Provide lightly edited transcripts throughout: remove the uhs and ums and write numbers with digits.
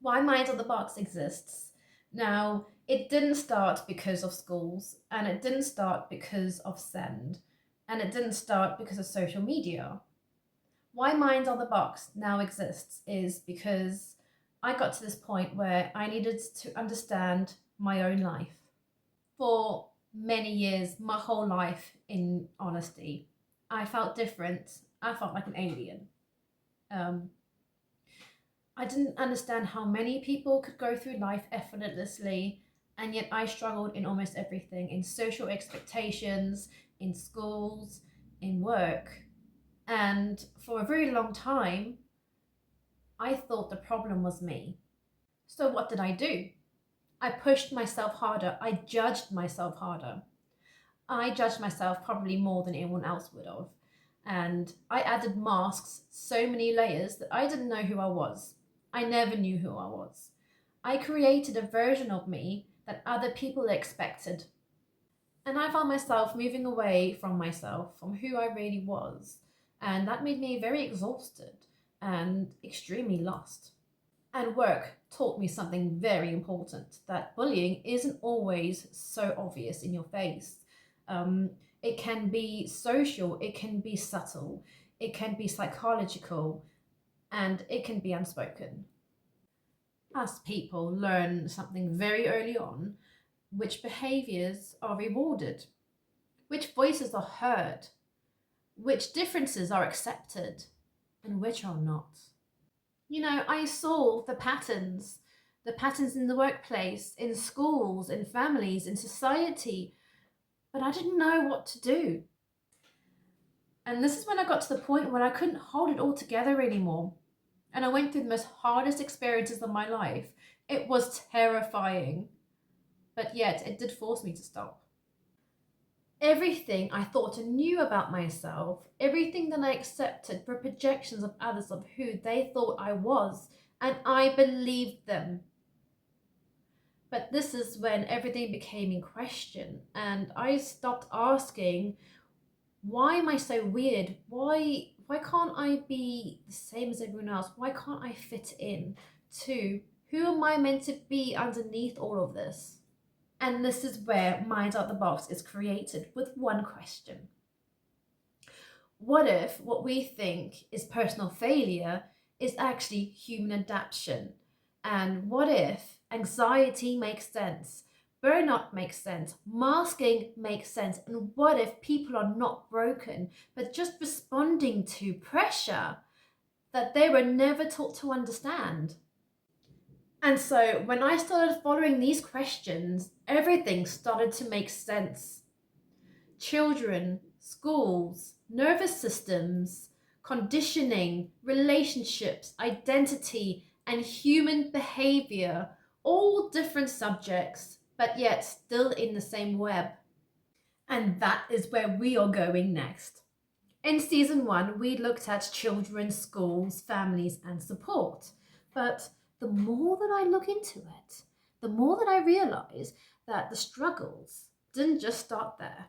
why Minds of the Box exists. Now, it didn't start because of schools, and it didn't start because of Send, and it didn't start because of social media. Why Minds of the Box now exists is because I got to this point where I needed to understand my own life. For many years, my whole life, in honesty, I felt different. I felt like an alien. Um, I didn't understand how many people could go through life effortlessly, and yet I struggled in almost everything, in social expectations, in schools, in work. And for a very long time, I thought the problem was me. So what did I do? I pushed myself harder. I judged myself harder. I judged myself probably more than anyone else would have. And I added masks, so many layers, that I didn't know who I was. I never knew who I was. I created a version of me that other people expected. And I found myself moving away from myself, from who I really was. And that made me very exhausted and extremely lost. And work taught me something very important, that bullying isn't always so obvious in your face. Um, it can be social, it can be subtle, it can be psychological, and it can be unspoken. Us people learn something very early on, which behaviors are rewarded, which voices are heard, which differences are accepted, and which are not. I saw the patterns in the workplace, in schools, in families, in society, but I didn't know what to do. And this is when I got to the point where I couldn't hold it all together anymore. And I went through the most hardest experiences of my life. It was terrifying, but yet it did force me to stop. Everything I thought and knew about myself, everything that I accepted were projections of others of who they thought I was, and I believed them. But this is when everything became in question, and I stopped asking, why am I so weird? Why can't I be the same as everyone else? Why can't I fit in? To who am I meant to be underneath all of this? And this is where Mind Out the Box is created with one question. What if what we think is personal failure is actually human adaptation? And what if anxiety makes sense? Burnout makes sense, masking makes sense, and what if people are not broken but just responding to pressure that they were never taught to understand? And so when I started following these questions, everything started to make sense. Children, schools, nervous systems, conditioning, relationships, identity, and human behavior, all different subjects, but yet still in the same web. And that is where we are going next. In season 1, we looked at children, schools, families, and support. But the more that I look into it, the more that I realize that the struggles didn't just start there.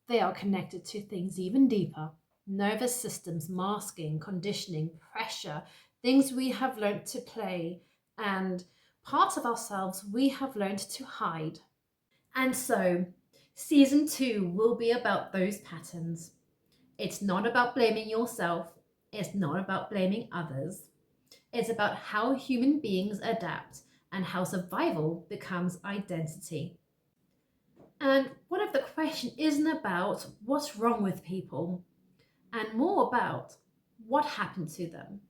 They are connected to things even deeper: nervous systems, masking, conditioning, pressure, things we have learned to play, and parts of ourselves we have learned to hide. And so, season 2 will be about those patterns. It's not about blaming yourself, it's not about blaming others. It's about how human beings adapt and how survival becomes identity. And what if the question isn't about what's wrong with people, and more about what happened to them?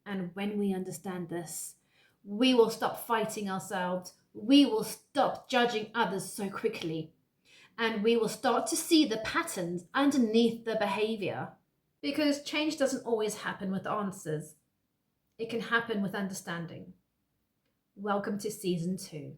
And when we understand this, we will stop fighting ourselves, we will stop judging others so quickly, and we will start to see the patterns underneath the behavior. Because change doesn't always happen with answers, it can happen with understanding. Welcome to season 2.